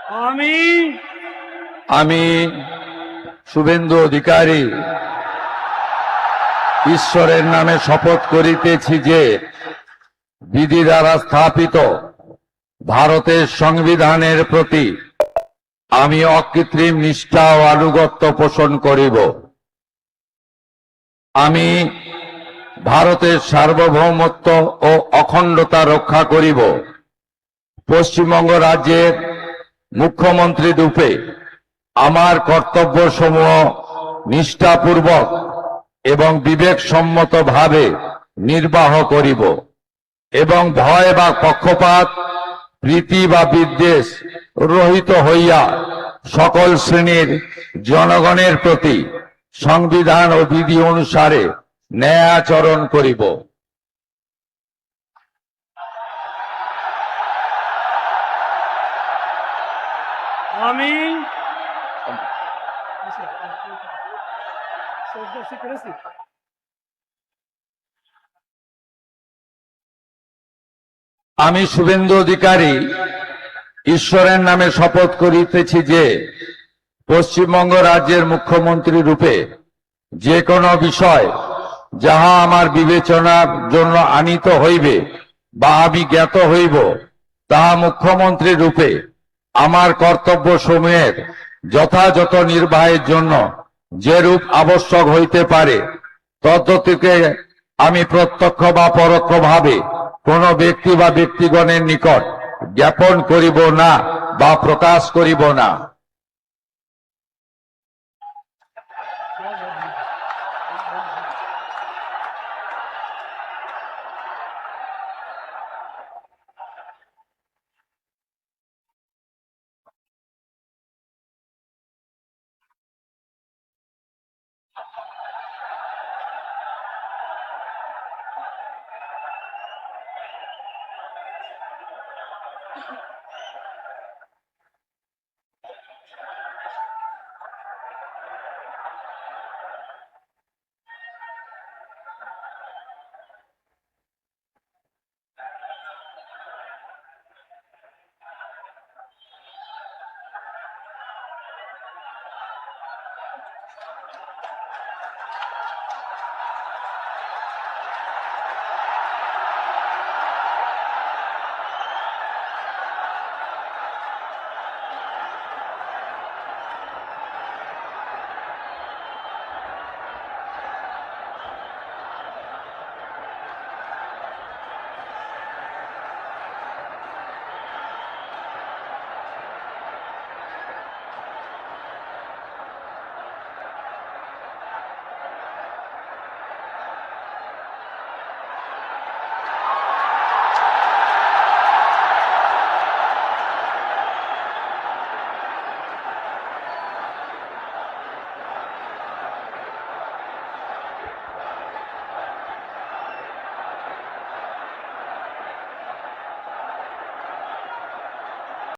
আমি আমি শুভেন্দু অধিকারী ঈশ্বরের নামে শপথ করিতেছি যে বিধি দ্বারা স্থাপিত ভারতের সংবিধানের প্রতি আমি অকৃত্রিম নিষ্ঠা ও আনুগত্য পোষণ করিব। আমি ভারতের সার্বভৌমত্ব ও অখণ্ডতা রক্ষা করিব। পশ্চিমবঙ্গ রাজ্যের মুখ্যমন্ত্রী রূপে আমার কর্তব্যসমূহ নিষ্ঠাপূর্বক এবং বিবেকসম্মতভাবে নির্বাহ করিব এবং ভয় বা পক্ষপাত, প্রীতি বা বিদ্বেষ রহিত হইয়া সকল শ্রেণীর জনগণের প্রতি সংবিধান ও বিধি অনুসারে ন্যায় আচরণ করিব। আমি আমি শুভেন্দু অধিকারী ঈশ্বরের নামে শপথ করিতেছি যে পশ্চিমবঙ্গ রাজ্যের মুখ্যমন্ত্রী রূপে যে কোনো বিষয় যাহা আমার বিবেচনার জন্য আনিত হইবে বা আমি জ্ঞাত হইব, তাহা মুখ্যমন্ত্রী রূপে আমার কর্তব্য সমূহের যথাযথ নির্বাহের জন্য যেরূপ আবশ্যক হইতে পারে তদ্গতিকে আমি প্রত্যক্ষ বা পরোক্ষভাবে কোন ব্যক্তি বা ব্যক্তিগণের নিকট জ্ঞাপন করিব না বা প্রকাশ করিব না।